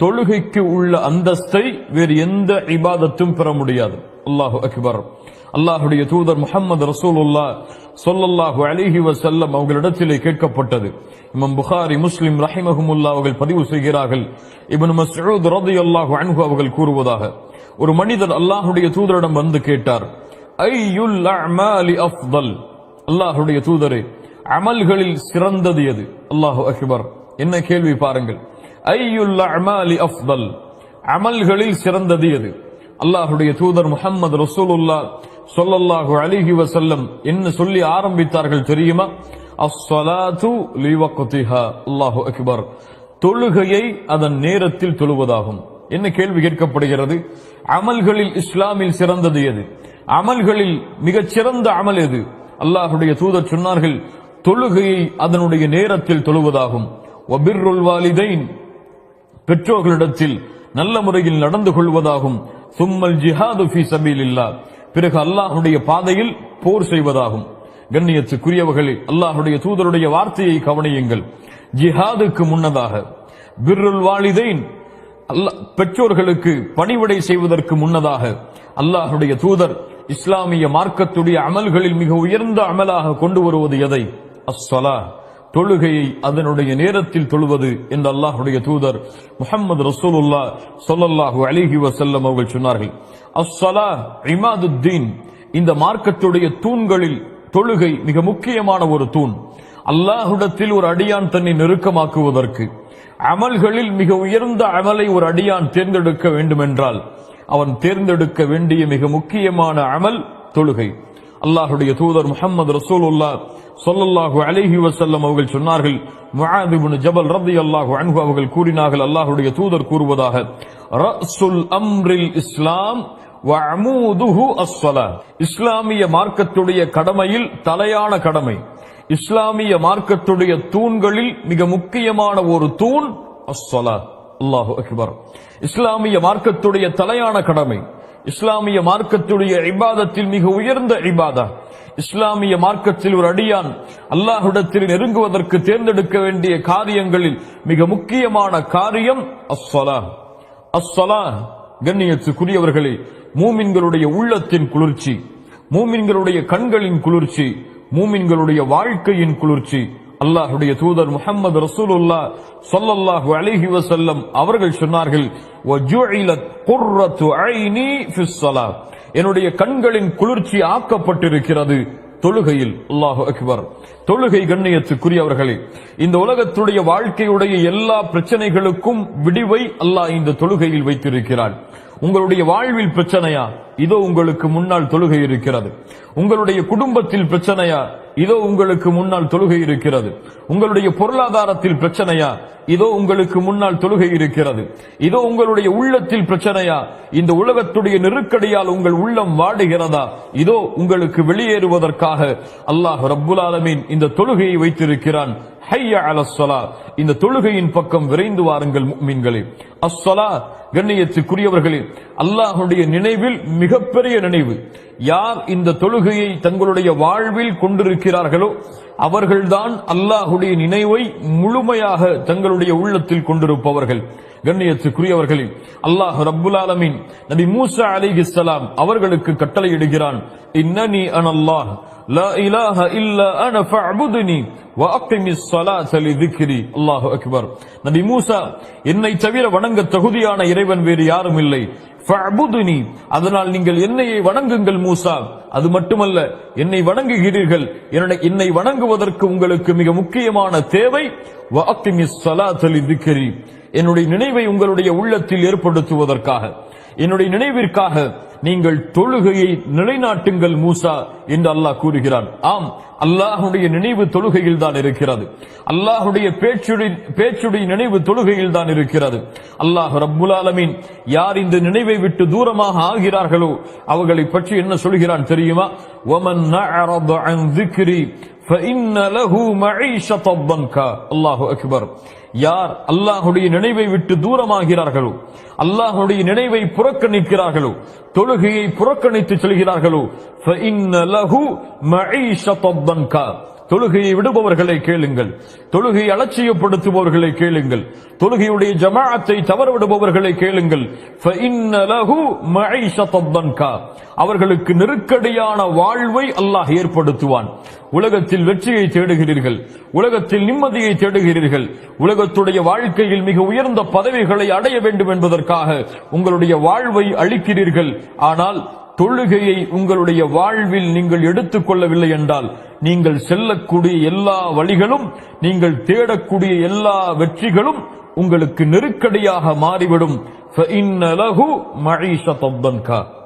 தொழுகைக்கு உள்ள அந்தஸ்தை வேறு எந்த இபாதத்தும் பெற முடியாது. அல்லாஹு அக்பர். அல்லாஹுடைய தூதர் முஹம்மது ரசூலுல்லாஹ் ஸல்லல்லாஹு அலைஹி வஸல்லம் அவர்களிடத்திலே கேட்கப்பட்டது. இமாம் புகாரி, முஸ்லிம் ரஹிமஹுமுல்லாஹ் அவர்கள் பதிவு செய்கிறார்கள். இப்னு மஸ்ஊத் ரலியல்லாஹு அன்ஹு அவர்கள் கூறுவதாக, ஒரு மனிதர் அல்லாஹுடைய தூதரிடம் வந்து கேட்டார், ஐயுல் அஅமாலி அஃதல், அல்லாஹுடைய தூதரே, அமல்களில் சிறந்தது எது? அல்லாஹு அக்பர். என்ன கேள்வி பாருங்கள். ஐயுல் அஅமாலி அஃதல், அமல்களில் சிறந்தது எது? அல்லாஹுடைய தூதர் முஹம்மது ரசூலுல்லாஹ் ஸல்லல்லாஹு அலைஹி வஸல்லம் என்ன சொல்லி ஆரம்பித்தார்கள் தெரியுமா? அஸ்ஸலாத்து லிவக்திஹா. அல்லாஹு அக்பர். தொழுகையை அதன் நேரத்தில் தொழுவதாகும். என்ன கேள்வி கேட்கப்படுகிறது? அமல்களில் இஸ்லாமில் சிறந்தது எது? அமல்களில் மிகச் சிறந்த அமல் எது? அல்லாஹுடைய தூதர் சொன்னார்கள், தொழுகையை அதனுடைய நேரத்தில் தொழுவதாகும். வபிர்ருல் வாலிதைன், பெற்றோர்களிடத்தில் நல்ல முறையில் நடந்து கொள்வதாகும். சும்மல் ஜிஹாது ஃபீ சபீலில்லாஹ், பிறகு அல்லாஹுடைய பாதையில் போர் செய்வதாகும். கண்ணியத்துக்குரியவர்களே, அல்லாஹுடைய தூதருடைய வார்த்தையை கவனியுங்கள். ஜிஹாதுக்கு முன்னதாக பிர்ருல் வாலிதைன், பெற்றோர்களுக்கு பணிவிடை செய்வதற்கு முன்னதாக அல்லாஹுடைய தூதர் இஸ்லாமிய மார்க்கத்துடைய அமல்களில் மிக உயர்ந்த அமலாக கொண்டு வருவது எதை? அஸ்ஸலா, தொழுகையை அதனுடைய நேரத்தில் தொழுவது என்று அல்லாஹுடைய தூதர் முஹம்மது ரசூலுல்லாஹ் ஸல்லல்லாஹு அலைஹி வஸல்லம் அவர்கள் சொன்னார்கள். அஸ்ஸலா இமாதுத்தீன், இந்த மார்க்கத்துடைய தூண்களில் தொழுகை மிக முக்கியமான ஒரு தூண். அல்லாஹ்விடத்தில் ஒரு அடியான் தன்னை நெருக்கமாக்குவதற்கு, அமல்களில் மிக உயர்ந்த அமலை ஒரு அடியான் தேர்ந்தெடுக்க வேண்டுமென்றால் அவன் தேர்ந்தெடுக்க வேண்டிய மிக முக்கியமான அமல் தொழுகை. அல்லாஹுடைய தூதர் முஹம்மது ரசூலுல்லாஹ் ஸல்லல்லாஹு அலைஹி வஸல்லம் அவர்கள் சொன்னார்கள், முஆத் இப்னு ஜபல் ரலியல்லாஹு அன்ஹு அவர்கள் கூறினார்கள், அல்லாஹுடைய தூதர் கூறுவதாக, ரஸுல் அம்ரில் இஸ்லாம் வ அமூதுஹு அஸ்ஸலா, இஸ்லாமிய மார்க்கத்துடைய கடமையில் தலையான கடமை, இஸ்லாமிய மார்க்கத்துடைய தூண்களில் மிக முக்கியமான ஒரு தூண் அஸ்ஸலா. அல்லாஹு அக்பர். இஸ்லாமிய மார்க்கத்துடைய தலையான கடமை, இஸ்லாமிய மார்க்கத்துடைய இபாதத்தில் மிக உயர்ந்த இபாதா, இஸ்லாமிய மார்க்கத்தில் ஒரு அடியான் அல்லாஹ்விடத்தில் நெருங்குவதற்கு தேர்ந்தெடுக்க வேண்டிய காரியங்களில் மிக முக்கியமான காரியம் அஸ்ஸலா. அஸ்ஸலா, கண்ணியத்துக்குரியவர்களே, மூமின்களுடைய உள்ளத்தின் குளிர்ச்சி, மூமின்களுடைய கண்களின் குளிர்ச்சி, மூமின்களுடைய வாழ்க்கையின் குளிர்ச்சி. அல்லாஹுடைய தூதர் முஹம்மது ரசூலுல்லாஹ் ஸல்லல்லாஹு அலைஹி வஸல்லம் அவர்கள் சொன்னார்கள், வஜுஇலத் குர்ரத்து ஐனி ஃபிஸ் ஸலாத், என்னுடைய கண்களின் குளிர்ச்சி ஆக்கப்பட்டிருக்கிறது தொழுகையில். அல்லாஹு அக்பர். தொழுகை, கண்ணியத்துக்குரியவர்களே, இந்த உலகத்துடைய வாழ்க்கையுடைய எல்லா பிரச்சனைகளுக்கும் விடிவை அல்லாஹ் இந்த தொழுகையில் வைத்திருக்கிறார். உங்களுடைய வாழ்வில் பிரச்சனையா? இதோ உங்களுக்கு முன்னால் தொழுகை இருக்கிறது. உங்களுடைய குடும்பத்தில் பிரச்சனையா? இதோ உங்களுக்கு முன்னால் தொழுகை இருக்கிறது. உங்களுடைய பொருளாதாரத்தில் பிரச்சனையா? இதோ உங்களுக்கு முன்னால் தொழுகை இருக்கிறது. இதோ உங்களுடைய உள்ளத்தில் பிரச்சனையா? இந்த உலகத்துடைய நெருக்கடியால் உங்கள் உள்ளம் வாடுகிறதா? இதோ உங்களுக்கு வெளியேறுவதற்காக அல்லாஹ் ரப்புல் ஆலமீன் இந்த தொழுகையை வைத்திருக்கிறான். ஹய்ய அலஸ் ஸலா, இந்த தொழுகையின் பக்கம் விரைந்து வாருங்கள் முஃமின்களே. அஸ்ஸலா, கண்ணியத்துக்குரியவர்களே, அல்லாஹ்வுடைய நினைவில் மிகப்பெரிய நினைவு. யார் இந்த தொழுகையை தங்களுடைய வாழ்வில் கொண்டிருக்கிறார்களோ அவர்கள்தான் அல்லாஹ்வுடைய நினைவை முழுமையாக தங்களுடைய உள்ளத்தில் கொண்டிருப்பவர்கள். கண்ணியத்துக்குரியவர்களே, அல்லாஹ் ரப்புல் ஆலமீன் நபி மூசா அலைஹிஸ்ஸலாம் அவர்களுக்கு கட்டளையிடுகிறான், இன்னனி அனல்லாஹ் லா இலாஹ இல்லா அன ஃபஅபுதுனி வ அகிமிஸ் ஸலாத லிذிக்ரி. அல்லாஹு அக்பர். நபி மூசா, என்னை தவிர வணங்க தகுதியான இறைவன் வேறு யாரும் இல்லை. ஃபஅபுதுனி, அதனால் நீங்கள் என்னையே வணங்குங்கள் மூசா. அது மட்டுமல்ல, என்னை வணங்குகிறீர்கள், என்னை வணங்குவதற்கு உங்களுக்கு மிக முக்கியமான தேவை வ அகிமிஸ் ஸலாத லிذிக்ரி, என்னுடைய நினைவை உங்களுடைய உள்ளத்தில் ஏற்படுத்துவதற்காக, என்னுடைய நினைவிற்காக நீங்கள் தொழுகையை நிலைநாட்டுங்கள் மூசா என்று அல்லாஹ் கூறுகிறான். ஆம், அல்லாஹுடைய நினைவு தொழுகையில் தான் இருக்கிறது. அல்லாஹுடைய பேச்சுடைய நினைவு தொழுகையில் தான் இருக்கிறது. அல்லாஹ் ரப்புல் ஆலமீன் யார் இந்த நினைவை விட்டு தூரமாக ஆகிறார்களோ அவர்களை பற்றி என்ன சொல்கிறான் தெரியுமா? வமன் நஅரத அன் ذிக்ரி فإن له معيشة ضنكا. அல்லாஹு அக்பர். யார் அல்லாஹுடைய நினைவை விட்டு தூரமாகிறார்களோ, அல்லாஹுடைய நினைவை புறக்கணிக்கிறார்களோ, தொழுகையை புறக்கணித்து செல்கிறார்களோ, فإن له معيشة ضنكا, தொழுகையை விடுபவர்களை கேளுங்கள், தொழுகையை அலட்சியப்படுத்துபவர்களை கேளுங்கள், தொழுகையுடைய ஜமாஅத்தை தவறவிடுபவர்களை கேளுங்கள். அவர்களுக்கு நெருக்கடியான வாழ்வை அல்லாஹ் ஏற்படுத்துவான். உலகத்தில் வெற்றியை தேடுகிறீர்கள், உலகத்தில் நிம்மதியை தேடுகிறீர்கள், உலகத்துடைய வாழ்க்கையில் மிக உயர்ந்த பதவிகளை அடைய வேண்டும் என்பதற்காக உங்களுடைய வாழ்வை அளிக்கிறீர்கள். ஆனால் தொழுகையை உங்களுடைய வாழ்வில் நீங்கள் எடுத்துக் கொள்ளவில்லை என்றால் நீங்கள் செல்லக்கூடிய எல்லா வழிகளும், நீங்கள் தேடக்கூடிய எல்லா வெற்றிகளும் உங்களுக்கு நெருக்கடியாக மாறிவிடும்.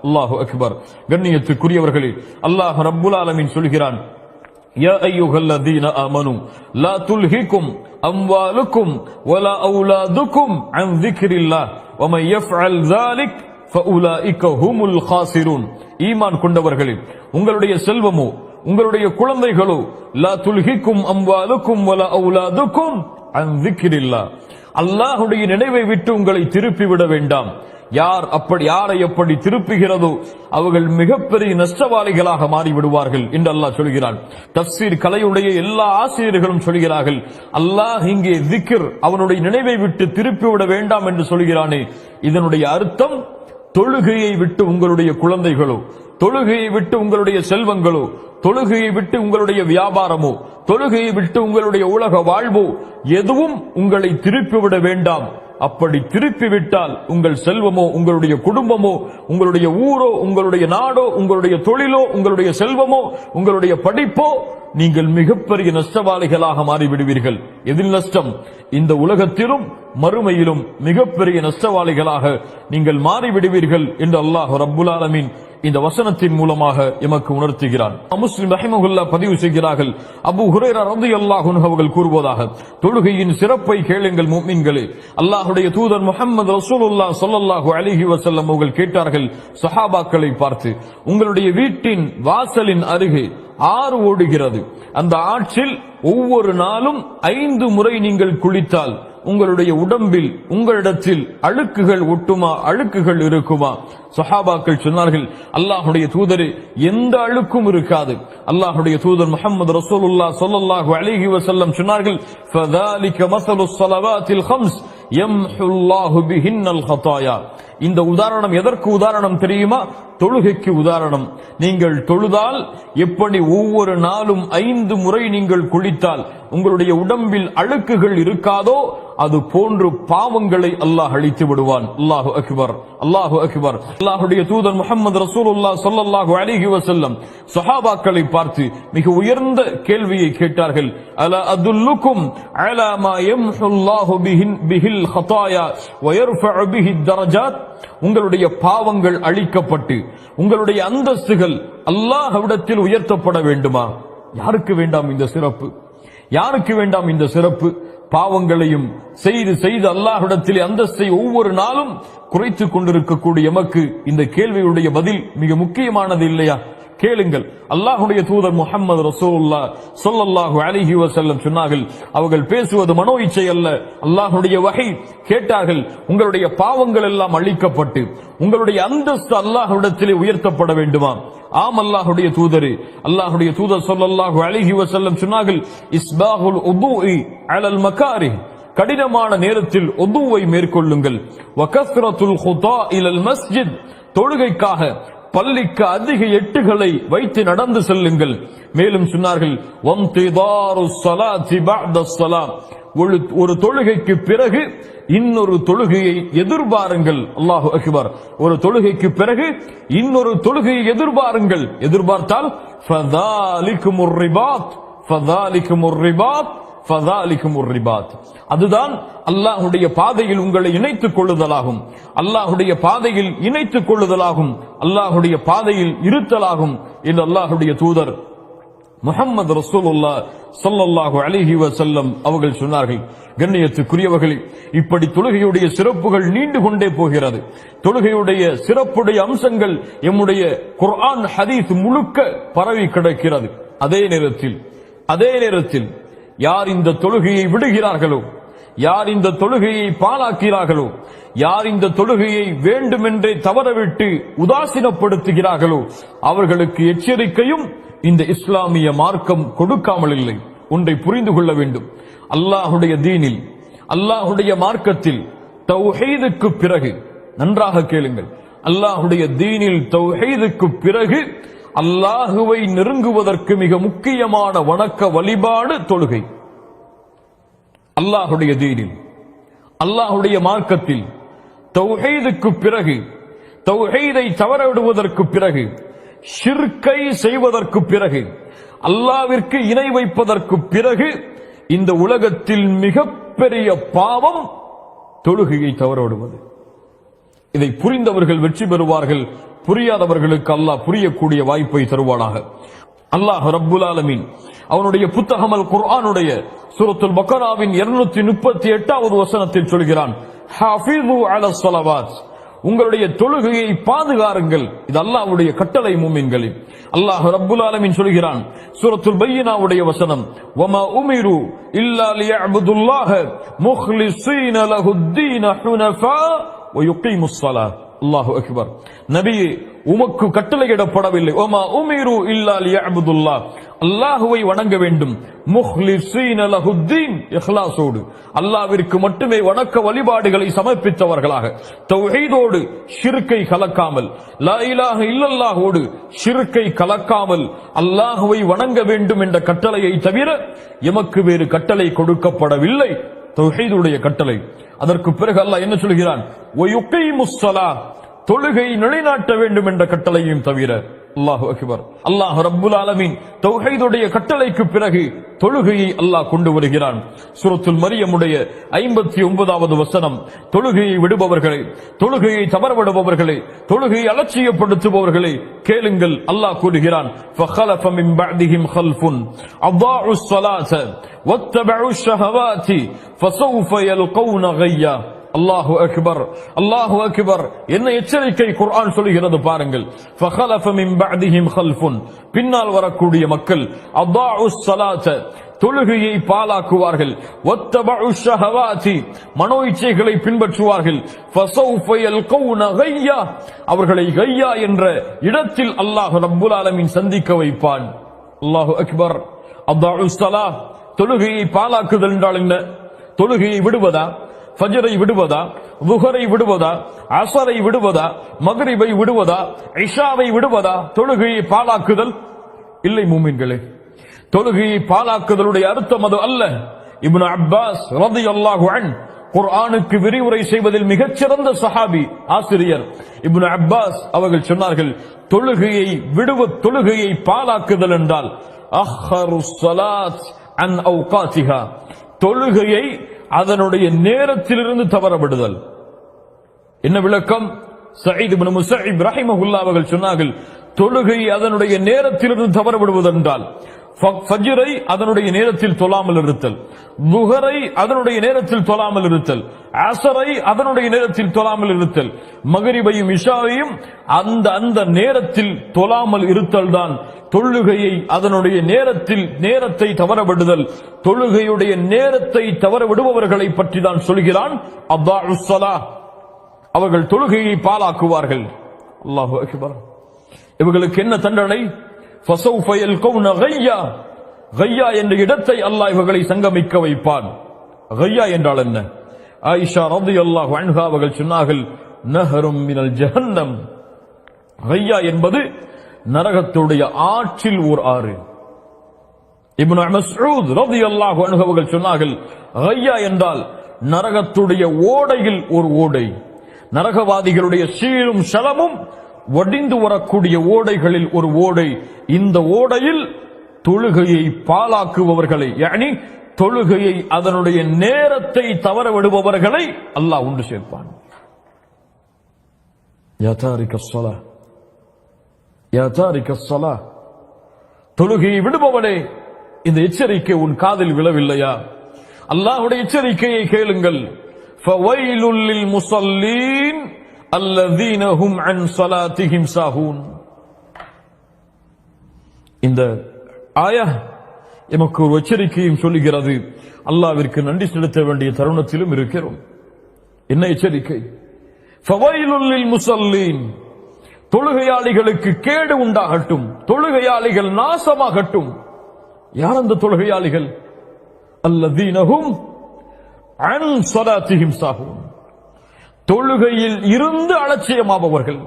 அல்லாஹு அக்பர். கண்ணியத்துக்குரியவர்களே, அல்லாஹ் ரப்புல் ஆலமீன் சொல்கிறான், யா அய்யுஹல்லதீன ஆமனூ லா துல்ஹிகும் அம்வாலுக்கும் வலா அவுலாதுக்கும் அன் ذிக்ரில்லாஹ் வமன் யஃஅல் ذلك ஃபஉலாயிக ஹுமுல் காசிரூன். ஈமான் கொண்டவர்களே, உங்களுடைய செல்வமோ உங்களுடைய குழந்தைகளோ லா துல்ஹிக்கும் அம்வாலுக்கும் வலா அவுலாதுக்கும் அன் ذிக்ரில்லாஹ், அல்லாஹ்வுடைய நினைவை விட்டு உங்களை திருப்பி விட வேண்டாம். யாரை எப்படி திருப்புகிறதோ அவர்கள் மிகப்பெரிய நஷ்டவாளிகளாக மாறிவிடுவார்கள் என்று அல்லாஹ் சொல்கிறான். தஃப்சீர் கலையுடைய எல்லா ஆசிரியர்களும் சொல்கிறார்கள், அல்லாஹ் இங்கே திக்ர், அவனுடைய நினைவை விட்டு திருப்பிவிட வேண்டாம் என்று சொல்கிறானே, இதனுடைய அர்த்தம் தொழுகையை விட்டு உங்களுடைய குழந்தைகளோ, தொழுகையை விட்டு உங்களுடைய செல்வங்களோ, தொழுகையை விட்டு உங்களுடைய வியாபாரமோ, தொழுகையை விட்டு உங்களுடைய உலக வாழ்வோ எதுவும் உங்களை திருப்பிவிட வேண்டாம். அப்படி திருப்பிவிட்டால் உங்கள் செல்வமோ, உங்களுடைய குடும்பமோ, உங்களுடைய ஊரோ, உங்களுடைய நாடோ, உங்களுடைய தொழிலோ, உங்களுடைய செல்வமோ, உங்களுடைய படிப்போ, நீங்கள் மிகப்பெரிய நஷ்டவாளிகளாக மாறிவிடுவீர்கள். எதில் நஷ்டம்? இந்த உலகத்திலும் மறுமையிலும் மிகப்பெரிய நஷ்டவாளிகளாக நீங்கள் மாறிவிடுவீர்கள் என்று அல்லாஹ் ரப்புல் ஆலமீன் இந்த வசனத்தின் மூலமாக எமக்கு உணர்த்துகிறான். முஸ்லிம் ரஹிமஹுல்லாஹ் பதிவு செய்கிறார்கள், அபூ ஹுரைரா ரலியல்லாஹு அன்ஹு அவர்கள் கூறுவதாக, தொழுகையின் சிறப்பை கேளுங்கள் முஃமின்களே. அல்லாஹ்வுடைய தூதர் முஹம்மது ரசூலுல்லாஹ் ஸல்லல்லாஹு அலைஹி வஸல்லம் அவர்கள் கேட்டார்கள் சஹாபாக்களை பார்த்து, உங்களுடைய வீட்டின் வாசலின் அருகே ஆறு ஓடுகிறது, அந்த ஆற்றில் ஒவ்வொரு நாளும் 5 முறை நீங்கள் குளித்தால் உங்களுடைய உடம்பில் உங்களிடத்தில் அழுக்குகள் ஒட்டுமா, அழுக்குகள் இருக்குமா? சஹாபாக்கள் சொன்னார்கள், அல்லாஹ்வுடைய தூதரே, எந்த அழுக்கும் இருக்காது. அல்லாஹ்வுடைய தூதர் முஹம்மது ரசூலுல்லாஹ் ஸல்லல்லாஹு அலைஹி வஸல்லம் சொன்னார்கள், ஃபதாலிக மஸலுஸ் ஸலவாத்தில் ஹம்ஸ் யம்ஹுல்லாஹு பிஹின்னல் ஹதாயா. இந்த உதாரணம் எதற்கு உதாரணம் தெரியுமா? தொழுகைக்கு உதாரணம். நீங்கள் தொழுதால் எப்படி ஒவ்வொரு நாளும் 5 முறை நீங்கள் குளித்தால் உங்களுடைய உடம்பில் அழுக்குகள் இருக்காதோ அது போன்று பாவங்களை அல்லாஹ் அழித்து விடுவான். அல்லாஹு அக்பர், அல்லாஹு அக்பர். அல்லாஹ்வுடைய தூதர் முஹம்மது ரசூலுல்லாஹ் ஸல்லல்லாஹு அலைஹி வஸல்லம் சஹாபாக்களை பார்த்து மிக உயர்ந்த கேள்வியை கேட்டார்கள், அலா அதுல்லுக்கும் அலா மா யம்ஹுல்லாஹு பிஹில் ஹதாயா வ யர்ஃபஉ பிஹி தரஜாத். உங்களுடைய பாவங்கள் அழிக்கப்பட்டு உங்களுடைய அந்தஸ்துகள் அல்லாஹ்விடத்தில் உயர்த்தப்பட வேண்டுமா? யாருக்கு வேண்டாம் இந்த சிறப்பு? யாருக்கு வேண்டாம் இந்த சிறப்பு? பாவங்களையும் செய்து அல்லாஹ்விடத்தில் அந்தஸ்தை ஒவ்வொரு நாளும் குறைத்துக் கொண்டிருக்கக்கூடிய எமக்கு இந்த கேள்வியுடைய பதில் மிக முக்கியமானது இல்லையா? கேளுங்கள். அல்லாஹ்வுடைய தூதர் முஹம்மது ரசூலுல்லாஹ் ஸல்லல்லாஹு அலைஹி வஸல்லம் சொன்னார்கள், அவர்கள் பேசுவது மனோ இச்சை அல்ல, அல்லாஹ்வுடைய வஹி. கேட்டார்கள், உங்களுடைய பாவங்கள் எல்லாம் அழிக்கப்பட்டு உங்களுடைய அந்தஸ்து அல்லாஹ்விடத்திலே உயர்த்தப்பட வேண்டுமா? ஆம் அல்லாஹ்வுடைய தூதரே. அல்லாஹ்வுடைய தூதர் ஸல்லல்லாஹு அலைஹி வஸல்லம் சொன்னார்கள், இஸ்பாகுல் உதுஇ அலல் மகாரிஹ். கடினமான நேரத்தில் உதுவை மேற்கொள்ளுங்கள். வகஸ்ரத்துல் குதா இலல் மஸ்ஜித். தொழுகைக்காக பள்ளிக்கு அதிக எட்டுகளை வைத்து நடந்து செல்லுங்கள். மேலும் சொன்னார்கள், வம்திதாருஸ் ஸலாத்தி பஅதஸ் ஸலாம். ஒரு தொழுகைக்கு பிறகு இன்னொரு தொழுகையை எதிர்பாருங்கள். அல்லாஹு அக்பர். ஒரு தொழுகைக்கு பிறகு இன்னொரு தொழுகையை எதிர்பாருங்கள். எதிர்பார்த்தால் ஃபதாலிகுமுர் ரிபாத், ஃபதாலிகுமுர் ரிபாத், ஃபதாலிகுமுர் ரிபாத். அதுதான் அல்லாஹ்வுடைய பாதையில் உங்களை இணைத்துக் கொள்ளுதலாகும். அல்லாஹ்வுடைய பாதையில் இணைத்துக் கொள்ளுதலாகும். அல்லாஹ்வுடைய பாதையில் இருத்தலாகும் என்று அல்லாஹ்வுடைய தூதர் முஹம்மது ரசூலுல்லாஹ் ஸல்லல்லாஹு அலைஹி வஸல்லம் அவர்கள் சொன்னார்கள். கண்ணியத்துக்குரியவர்களே, இப்படி தொழுகையுடைய சிறப்புகள் நீண்டு கொண்டே போகிறது. தொழுகையுடைய சிறப்புடைய அம்சங்கள் எம்முடைய குர்ஆன் ஹதீஸ் முழுக்க பரவி கிடக்கிறது. அதே நேரத்தில் யார் இந்த தொழுகையை விடுகிறார்களோ, யார் இந்த தொழுகையை பாழாக்கிறார்களோ, யார் இந்த தொழுகையை வேண்டுமென்றே தவறவிட்டு உதாசீனப்படுத்துகிறார்களோ அவர்களுக்கு எச்சரிக்கையும் இந்த இஸ்லாமிய மார்க்கம் கொடுக்காமல் இல்லை. ஒன்றை புரிந்து கொள்ள வேண்டும். அல்லாஹுடைய தீனில், அல்லாஹுடைய மார்க்கத்தில் தௌஹீதுக்கு பிறகு, நன்றாக கேளுங்கள், அல்லாஹுடைய தீனில் தௌஹீதுக்கு பிறகு அல்லாஹுவை நெருங்குவதற்கு மிக முக்கியமான வணக்க வழிபாடு தொழுகை. அல்லாஹுடைய தீனில், அல்லாஹுடைய மார்க்கத்தில் தௌஹீதுக்கு பிறகு, தௌஹீதை தவறவிடுவதற்கு பிறகு, ஷிர்கை செய்வதற்கு பிறகு, அல்லாஹ்விற்கு இணை வைப்பதற்கு பிறகு இந்த உலகத்தில் மிகப்பெரிய பாவம் தொழுகையை தவறவிடுவது. இதை புரிந்தவர்கள் வெற்றி பெறுவார்கள். புரியாதவர்களுக்கு அல்லாஹ் புரியக்கூடிய வாய்ப்பை தருவானாக. அல்லாஹ் ரப்புல் ஆலமீன் அவனுடைய புத்தகம் அல் குர்ஆனுடைய சூரத்துல் பக்கராவின் 238வது வசனத்தில் சொல்கிறான், ஹாஃபிது அலஸ் ஸலவாத், உங்களுடைய தொழுகையை பாதுகாருங்கள். இது அல்லாஹ்வுடைய கட்டளை மூமின்களே. அல்லாஹ் ரப்புல் ஆலமீன் சொல்கிறான் சூரத்துல் பையினாவுடைய வசனம், வமா உமிரு இல்லா லியஅபுதுல்லாஹ முக்லிஸீன லஹுத்தீன ஹுனஃபா வ யுகீமுஸ் ஸலாத். அல்லாஹு அக்பர். நபியே, உமக்கு கட்டளையிடப்படவில்லை, வமா உமிரு இல்லா லியஅபுதுல்லாஹ், அல்லாஹுவை வணங்க வேண்டும், முக்லிஸீன லஹுத்தீன், இஹ்லாஸோடு, அல்லாஹ்விற்கு மட்டுமே வணக்க வழிபாடுகளை சமர்ப்பித்தவர்களாக, தௌஹீதோடு ஷிர்கை கலக்காமல், லா இலாஹ இல்லல்லாஹோடு ஷிர்கை கலக்காமல் அல்லாஹுவை வணங்க வேண்டும் என்ற கட்டளையை தவிர எமக்கு வேறு கட்டளை கொடுக்கப்படவில்லை. தௌஹீதுடைய கட்டளை. அதற்கு பிறகு அல்லாஹ் என்ன சொல்கிறான், வயுகீமுஸ் ஸலாத், தொழுகை நிலைநாட்ட வேண்டும் என்ற கட்டளையும் தவிர. அல்லாஹு அக்பர். அல்லாஹ் ரப்புல் ஆலமீன் தௌஹீதுடைய கட்டளைக்கு பிறகு தொழுகையை அல்லாஹ் கொண்டு வருகிறான். சூரத்துல் மரியமுடைய 59வது வசனம், தொழுகையை விடுபவர்களே, தொழுகையை தவறவிடுபவர்களே, தொழுகையை அலட்சியப்படுத்துபவர்களே கேளுங்கள். அல்லாஹ் கூறுகிறான், ஃபഖலஃப மின் பஅதிஹிம் கல்ஃபுன் அதாஉஸ் ஸலாத வத்தபஉஷ் ஷஹவாதி ஃபஸௌஃப யல்கௌன கய்யா. அல்லாஹு அக்பர், அல்லாஹு அக்பர். என்ன எச்சரிக்கை குர்ஆன் சொல்கிறது பாருங்கள். ஃபഖலஃப மின் பஅதிஹிம் கல்ஃபுன், பின்னால் வரக்கூடிய மக்கள், அதாஉஸ் ஸலாத, தொழுகையை பாழாக்குவார்கள், வத்தபஉஷ் ஷஹவாதி, மனோ இச்சைகளை பின்பற்றுவார்கள், ஃபஸௌஃப யல்கௌன கய்யா, அவர்களை கய்யா என்ற இடத்தில் அல்லாஹ் ரப்புல் ஆலமீன் சந்திக்க வைப்பான். அல்லாஹு அக்பர். அதாஉஸ் ஸலாத், தொழுகையை பாழாக்குதல் என்றால் என்ன? தொழுகையை விடுவதா? ஃபஜ்ரை விடுவதா? ளுஹரை விடுவதா? அஸரை விடுவதா? மக்ரிபை விடுவதா? இஷாவை விடுவதா? தொழுகையை பாழாக்குதல் இல்லை மூமின்களே. தொழுகையை பாழாக்குதலுடைய அர்த்தம் அது அல்ல. இப்னு அப்பாஸ் ரலியல்லாஹு அன்ஹு குர்ஆனுக்கு விரிவுரை செய்வதில் மிகச்சிறந்த சஹாபி, ஆசிரியர் இப்னு அப்பாஸ் அவர்கள் சொன்னார்கள், தொழுகையை பாழாக்குதல் என்றால் அஹ்ஹருஸ் ஸலாத் அன் அவ்காத்திஹா, தொழுகையை அதனுடைய நேரத்திலிருந்து தவறவிடுதல். என்ன விளக்கம்? சயீத் இப்னு முஸைப் ரஹிமஹுல்லாஹ் அவர்கள் சொன்னார்கள், தொழுகை அதனுடைய நேரத்திலிருந்து தவறவிடுவதென்றால் ஃபஜ்ரை அதனுடைய நேரத்தில் தொழாமல் இருத்தல், ளுஹரை அதனுடைய நேரத்தில் தொழாமல் இருத்தல், அஸரை அதனுடைய நேரத்தில் தொழாமல் இருத்தல், மக்ரிபையும் இஷாவையும் அந்த நேரத்தில் தொழாமல் இருத்தல் தான் தொழுகையை அதனுடைய நேரத்தை தவறவிடுதல். தொழுகையுடைய நேரத்தை தவறவிடுபவர்களை பற்றி தான் சொல்கிறான் அதாஉஸ் ஸலாத், அவர்கள் தொழுகையை பாழாக்குவார்கள். அல்லாஹு அக்பர். இவர்களுக்கு என்ன தண்டனை? ஃபஸௌஃப யல்கௌன கய்யா, கய்யா என்ற இடத்தை அல்லாஹ் இவர்களை சங்கமிக்க வைப்பான். கய்யா என்றால் என்ன? ஆயிஷா ரலியல்லாஹு அன்ஹா அவர்கள் சொன்னார்கள், நஹரும் மினல் ஜஹன்னம், கய்யா என்பது நரகத்துடைய ஆற்றில் ஓர் ஆறு. இப்னு மஸ்ஊத் ரலியல்லாஹு அன்ஹு அவர்கள் சொன்னார்கள், கய்யா என்றால் நரகத்துடைய ஓடையில் ஒரு ஓடை, நரகவாதிகளுடைய சீலும் ஷலமும் வடிந்து வரக்கூடிய ஓடைகளில் ஒரு ஓடை. இந்த ஓடையில் தொழுகையை பாழாக்குபவர்களை, யானி தொழுகையை அதனுடைய நேரத்தை தவற விடுபவர்களை அல்லாஹ் உண்டு சேர்ப்பான். யா தாரிகஸ் ஸலா, யா தாரிகஸ் ஸலா, தொழுகையை விடுபவனே, இந்த எச்சரிக்கை உன் காதில் விழவில்லையா? அல்லாஹ்வுடைய எச்சரிக்கையை கேளுங்கள். ஃபவைலுல் லில் முஸல்லீன் அல்லதீன ஹும் அன் ஸலாத்திஹிம் சாஹூன். இந்த ஆயா, எமக்கு ஒரு எச்சரிக்கையும் சொல்லுகிறது. அல்லாஹ்விற்கு நன்றி செலுத்த வேண்டிய தருணத்திலும் இருக்கிறோம். என்ன எச்சரிக்கை? ஃபவைலுல் லில் முஸல்லீன், தொழுகையாளிகளுக்கு கேடு உண்டாகட்டும், தொழுகையாளிகள் நாசமாகட்டும். யார் அந்த தொழுகையாளிகள்? அல்லதீனஹும் அன் ஸலாத்திஹிம் சாஹூன், தொழுகையில் இருந்து அலட்சியமாபவர்கள்,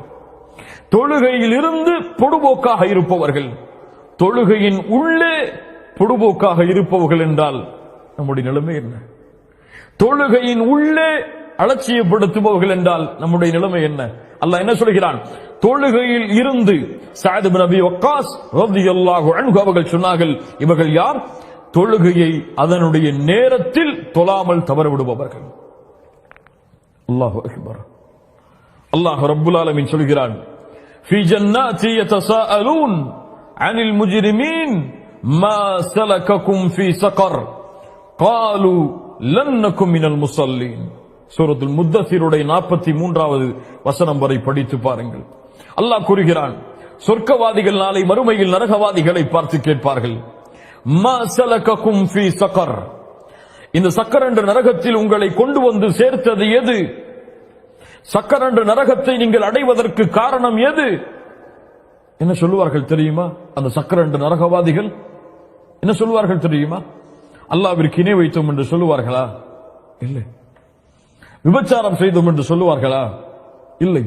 தொழுகையில் இருந்து பொடுபோக்காக இருப்பவர்கள். தொழுகையின் உள்ளே பொடுபோக்காக இருப்பவர்கள் என்றால் நம்முடைய நிலைமை என்ன? தொழுகையின் உள்ளே அலட்சியப்படுத்துபவர்கள் என்றால் நம்முடைய நிலைமை என்ன? அல்லாஹ் என்ன சொல்கிறான்? தொழுகையில் இருந்து சஅத் இப்னு அபி வக்காஸ் ரலியல்லாஹு அன்ஹு அவர்கள் சொன்னார்கள், இவர்கள் யார்? தொழுகையை அதனுடைய நேரத்தில் தொழாமல் தவறவிடுபவர்கள். அல்லாஹு அக்பர். அல்லாஹ் ரப்புல் ஆலமீன் சொல்கிறான், ஃபீ ஜன்னாத்தி யதசாஅலூன் அனில் முஜ்ரிமீன் மா ஸலககும் ஃபீ ஸகர் காலூ லன் நகும் மினல் முஸல்லீன். சூரத்துல் முத்தஸிருடைய 43வது வசனம் வரை படித்து பாருங்கள். அல்லாஹ் கூறுகிறான், சொர்க்கவாதிகள் நாளை மறுமையில் நரகவாதிகளை பார்த்து கேட்பார்கள், மா ஸலககும் ஃபீ ஸகர், இந்த சக்கர் என்ற நரகத்தில் உங்களை கொண்டு வந்து சேர்த்தது எது? சக்கர் என்ற நரகத்தை நீங்கள் அடைவதற்கு காரணம் எது? என்ன சொல்லுவார்கள் தெரியுமா? அந்த சக்கர் என்ற நரகவாதிகள் என்ன சொல்லுவார்கள் தெரியுமா? அல்லாஹ்விற்கு இணை வைத்தோம் என்று சொல்லுவார்களா? இல்லை. விபச்சாரம் செய்தோம் என்று சொல்லுவார்களா? இல்லை.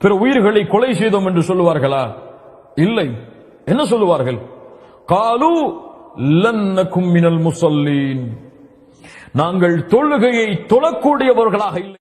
பிற உயிர்களை கொலை செய்தோம் என்று சொல்லுவார்களா? இல்லை. என்ன சொல்லுவார்கள்? காலூ லன் நகும் மினல் முஸல்லீன், நாங்கள் தொழுகையை தொழக்கூடியவர்களாக இல்லை.